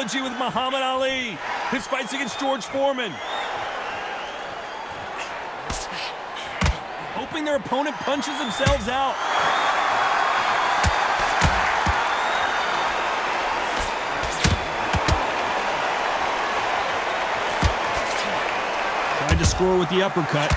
analogy with Muhammad Ali. His fights against George Foreman. Hoping their opponent punches themselves out. Tried to score with the uppercut.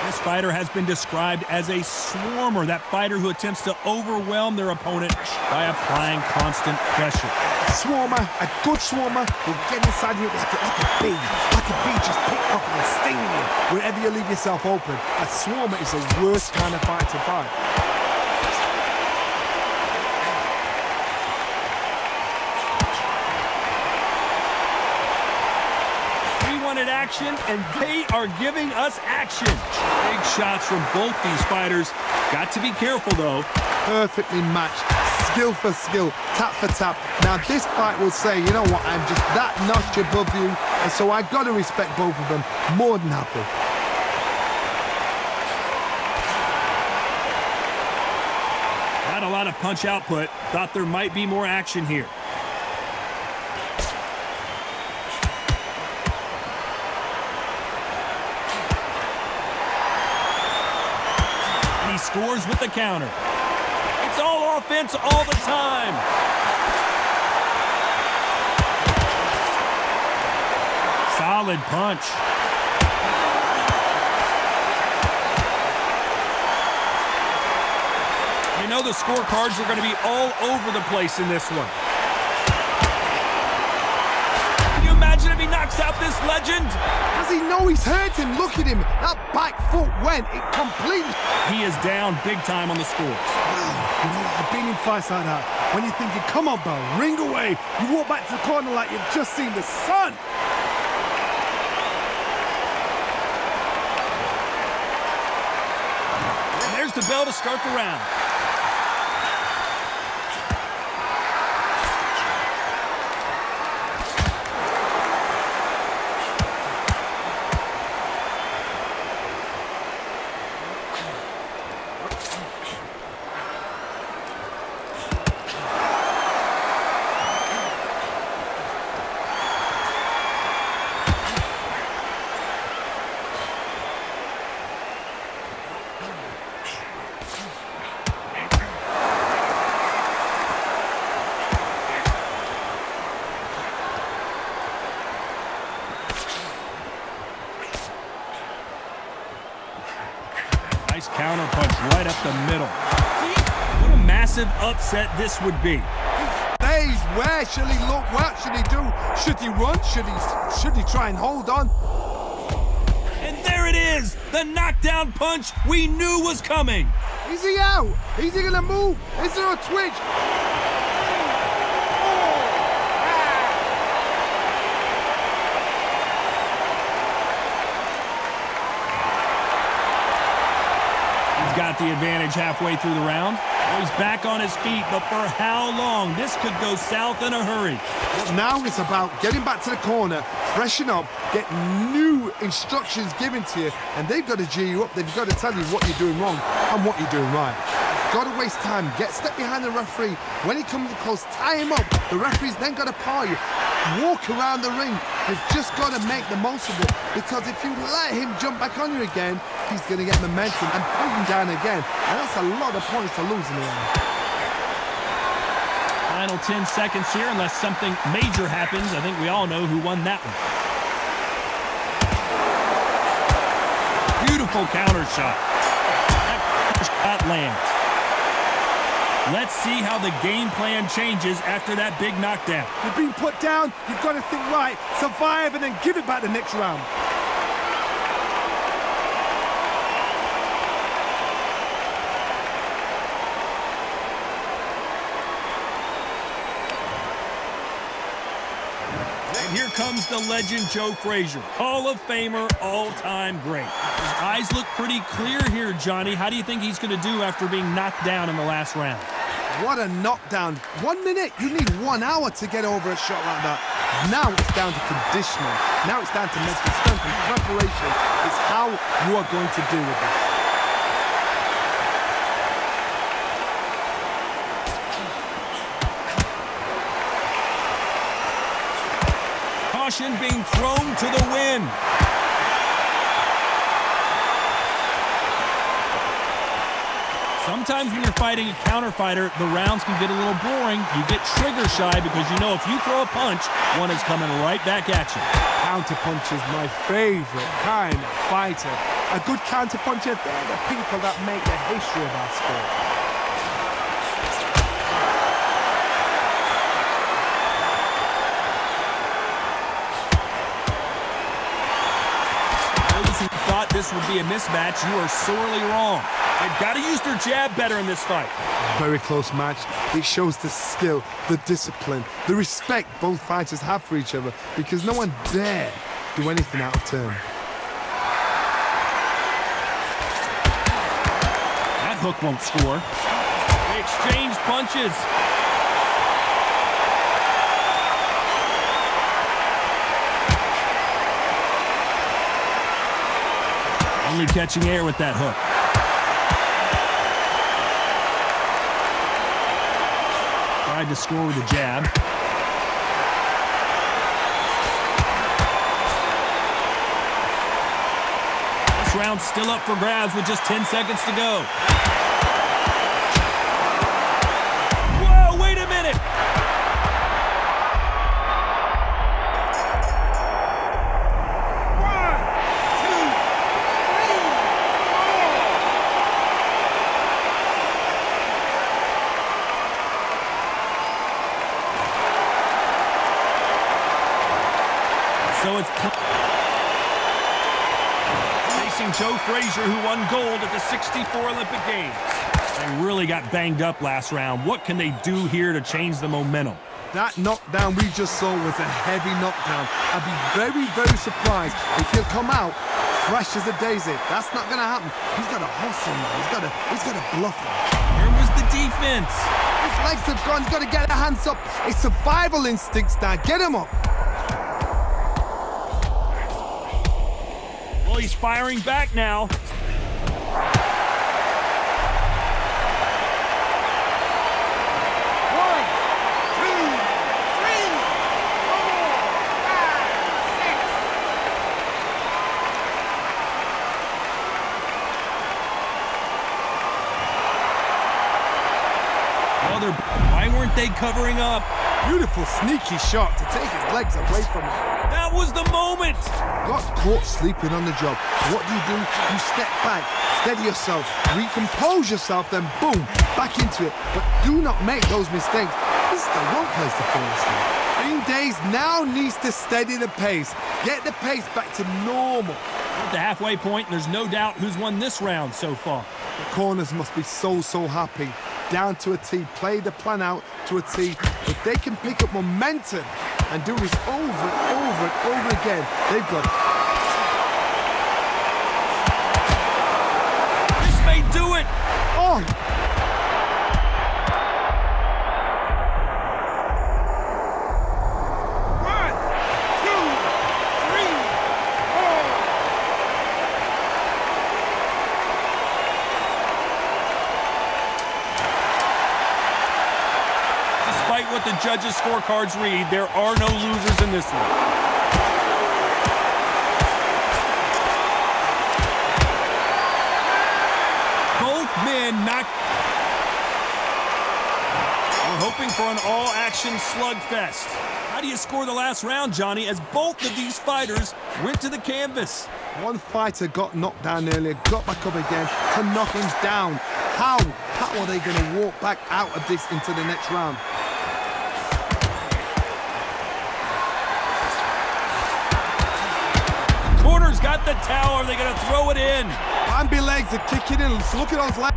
This fighter has been described as a swarmer, that fighter who attempts to overwhelm their opponent by applying constant pressure. A swarmer, a good swarmer, will get inside you like a bee. Like a bee just pick up and sting you wherever you leave yourself open. A swarmer is the worst kind of fight to fight. Action, and they are giving us action. Big shots from both these fighters. Got to be careful, though. Perfectly matched. Skill for skill, tap for tap. Now, this fight will say, you know what, I'm just that notch above you, and so I've got to respect both of them. More than happy. Not a lot of punch output. Thought there might be more action here. Scores with the counter. It's all offense all the time. Solid punch. You know the scorecards are going to be all over the place in this one. Can you imagine if he knocks out this legend? Does he know he's hurting? Look at him. That back foot went. It completely... He is down big time on the scores. Wow. You know, I've been in fights like that. When you're thinking, come on, Bell, ring away. You walk back to the corner like you've just seen the sun. And there's the bell to start the round. Nice counter punch right up the middle. What a massive upset this would be. Stays. Where should he look? What should he do? Should he run? Should he try and hold on? And there it is, the knockdown punch we knew was coming. Is he out? Is he gonna move? Is there a twitch? Got the advantage halfway through the round. He's back on his feet, but for how long? This could go south in a hurry. Now it's about getting back to the corner, freshen up, get new instructions given to you, and they've got to G you up. They've got to tell you what you're doing wrong and what you're doing right. Got to waste time. Step behind the referee. When he comes close, tie him up. The referee's then got to par you. Walk around the ring. You've just got to make the most of it, because if you let him jump back on you again, he's going to get momentum and pull him down again, and that's a lot of points to lose in the end. Final 10 seconds here, unless something major happens. I think we all know who won that one. Beautiful counter shot. That shot lands. Let's see how the game plan changes after that big knockdown. You've been put down, you've got to think right, survive, and then give it back the next round. And here comes the legend Joe Frazier, Hall of Famer, all-time great. His eyes look pretty clear here, Johnny. How do you think he's going to do after being knocked down in the last round? What a knockdown. 1 minute, you need 1 hour to get over a shot like that. Now it's down to conditioning. Now it's down to mental strength and preparation. It's how you are going to deal with it. caution being thrown to the wind. Sometimes when you're fighting a counter fighter, the rounds can get a little boring. You get trigger shy because you know if you throw a punch, one is coming right back at you. Counter punch is my favorite kind of fighter. A good counter puncher, they're the people that make the history of our sport. Those who thought this would be a mismatch, you are sorely wrong. They've got to use their jab better in this fight. Very close match. It shows the skill, the discipline, the respect both fighters have for each other because no one dare do anything out of turn. That hook won't score. They exchange punches. Only catching air with that hook. Tried to score with a jab. This round's still up for grabs with just 10 seconds to go. Whoa, wait a minute! So it's facing Joe Frazier, who won gold at the '64 Olympic Games. They really got banged up last round. What can they do here to change the momentum? That knockdown we just saw was a heavy knockdown. I'd be very, very surprised if he'll come out fresh as a daisy. That's not going to happen. He's got to hustle now. He's got to bluff him. Where was the defense? His legs have gone. He's got to get the hands up. It's survival instincts now. Get him up. Well, he's firing back now. Why weren't they covering up? Beautiful, sneaky shot to take his legs away from him. That was the moment. Got caught sleeping on the job. What do? You step back, steady yourself, recompose yourself, then boom, back into it. But do not make those mistakes. This is the wrong place to fall asleep. Green Days now needs to steady the pace. Get the pace back to normal. At the halfway point, there's no doubt who's won this round so far. The corners must be so happy. Down to a T, play the plan out to a T. If they can pick up momentum and do this over and over and over again, they've got it. This may do it. Oh! Despite what the judges' scorecards read, there are no losers in this one. Both men knocked. We're hoping for an all-action slugfest. How do you score the last round, Johnny, as both of these fighters went to the canvas? One fighter got knocked down earlier, got back up again to knock him down. How are they going to walk back out of this into the next round? Corner's got the towel. Are they going to throw it in? Bambi legs are kicking in. Look at those legs.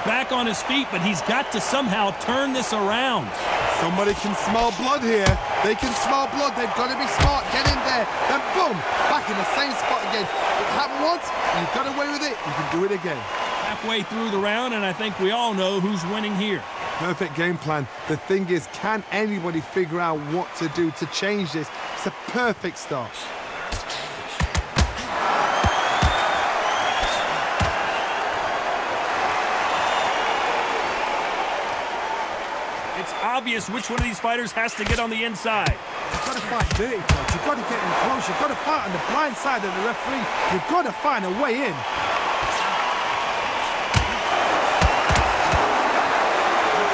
Back on his feet, but he's got to somehow turn this around. Somebody can smell blood here. They can smell blood. They've got to be smart. Get in there. Then boom, back in the same spot again. It happened once, you got away with it, you can do it again. Halfway through the round, and I think we all know who's winning here. Perfect game plan. The thing is, can anybody figure out what to do to change this? It's a perfect start. It's obvious which one of these fighters has to get on the inside. You've got to fight dirty, folks. You've got to get in close. You've got to fight on the blind side of the referee. You've got to find a way in.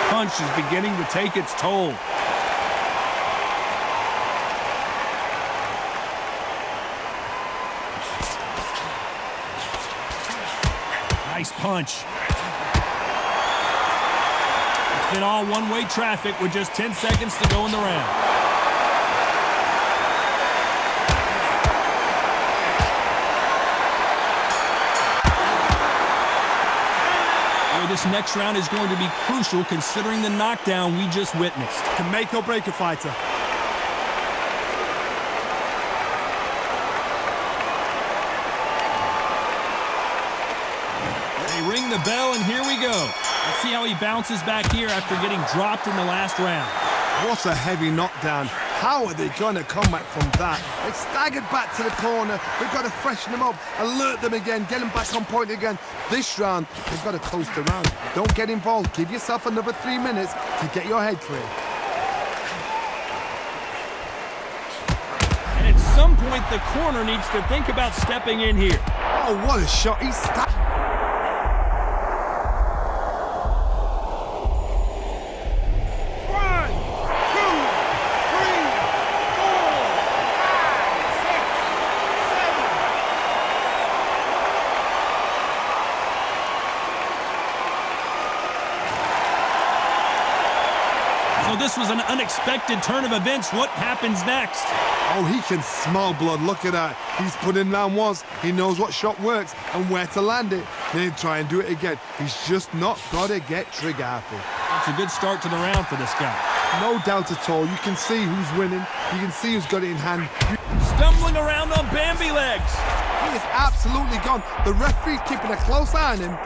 Punch is beginning to take its toll. Nice punch. It's been all one-way traffic with just 10 seconds to go in the round. This next round is going to be crucial considering the knockdown we just witnessed. Can make or break a fighter. They ring the bell, and here we go. Let's see how he bounces back here after getting dropped in the last round. What a heavy knockdown. How are they going to come back from that? They staggered back to the corner. We've got to freshen them up, alert them again, get them back on point again. This round, they've got to close the round. Don't get involved. Give yourself another 3 minutes to get your head clear. And at some point, the corner needs to think about stepping in here. Oh, what a shot. He's stacked. So this was an unexpected turn of events. What happens next? Oh, he can smell blood. Look at that. He's put in round once. He knows what shot works and where to land it. Then try and do it again. He's just not got to get trigger happy. That's a good start to the round for this guy. No doubt at all. You can see who's winning. You can see who's got it in hand. Stumbling around on Bambi legs. He is absolutely gone. The referee's keeping a close eye on him.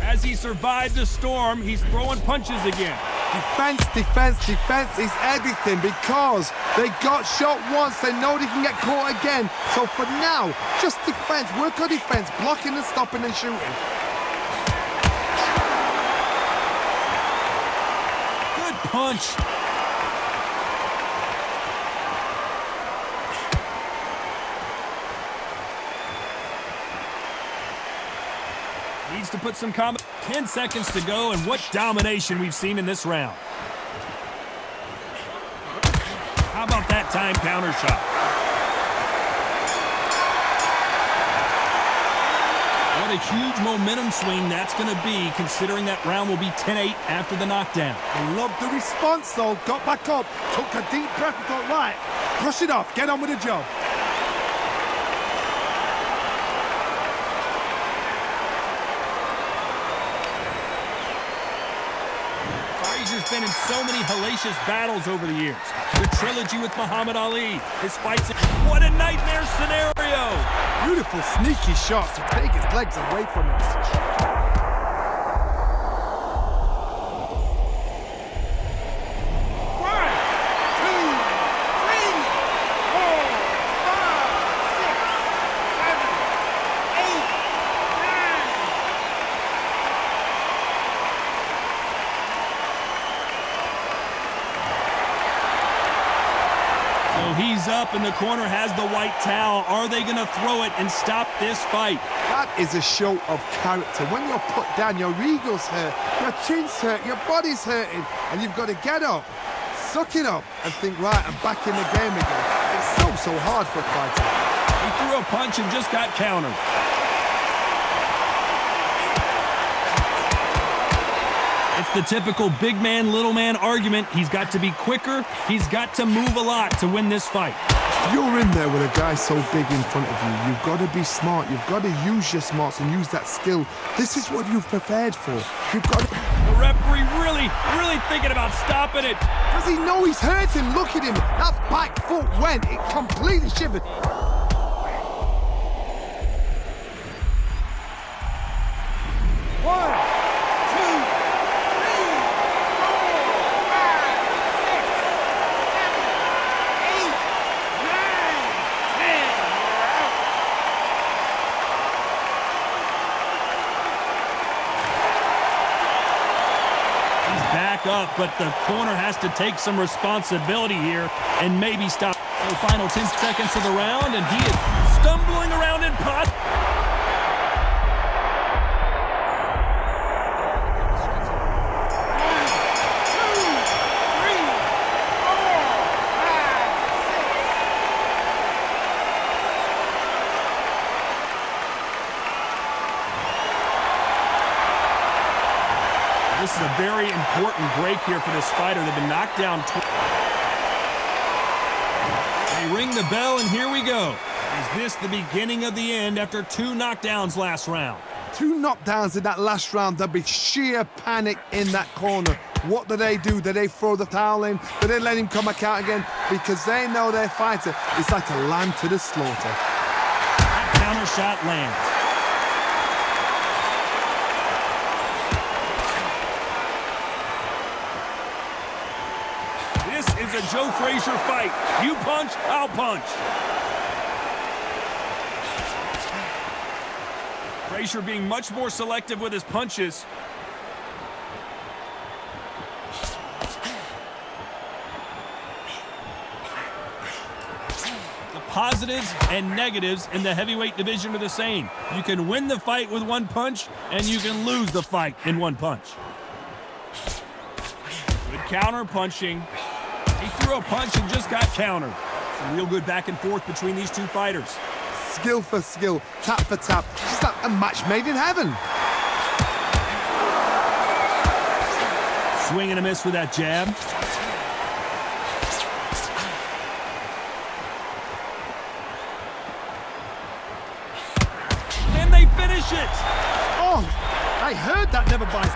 As he survived the storm, he's throwing punches again. Defense, defense, defense is everything because they got shot once. They know they can get caught again. So for now, just defense. Work on defense, blocking and stopping and shooting. Good punch. Needs to put some comment. 10 seconds to go, and what domination we've seen in this round. How about that time counter shot? What a huge momentum swing that's going to be, considering that round will be 10-8 after the knockdown. I love the response, though. Got back up, took a deep breath and thought, right, brush it off, get on with the job. Frazier's been in so many hellacious battles over the years. The trilogy with Muhammad Ali, his fights. What a nightmare scenario! Beautiful, sneaky shot to take his legs away from him. He's up, and the corner has the white towel. Are they going to throw it and stop this fight? That is a show of character. When you're put down, your ego's hurt, your chin's hurt, your body's hurting, and you've got to get up, suck it up, and think, right, I'm back in the game again. It's so hard for a fighter. He threw a punch and just got countered. It's the typical big man, little man argument. He's got to be quicker. He's got to move a lot to win this fight. If you're in there with a guy so big in front of you, you've got to be smart. You've got to use your smarts and use that skill. This is what you've prepared for. You've got to... The referee really thinking about stopping it. Does he know he's hurt him? Look at him. That back foot went. It completely shivered. Back up, but the corner has to take some responsibility here and maybe stop. So final 10 seconds of the round, and he is stumbling around in pot. This is a very important break here for this fighter. They've been knocked down. They ring the bell, and here we go. Is this the beginning of the end after 2 knockdowns last round? 2 knockdowns in that last round. There'll be sheer panic in that corner. What do? Do they throw the towel in? Do they let him come back out again? Because they know their fighter is like a lamb to the slaughter. That counter shot lands. This is a Joe Frazier fight. You punch, I'll punch. Frazier being much more selective with his punches. The positives and negatives in the heavyweight division are the same. You can win the fight with 1 punch, and you can lose the fight in 1 punch. Good counter punching. He threw a punch and just got countered. Some real good back and forth between these 2 fighters. Skill for skill, tap for tap. Just like a match made in heaven. Swing and a miss with that jab. And they finish it. Oh, I heard that never buys.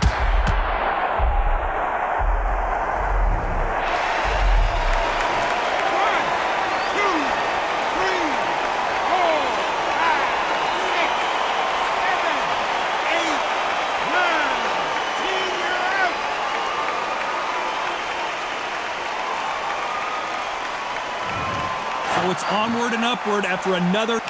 So it's onward and upward after another.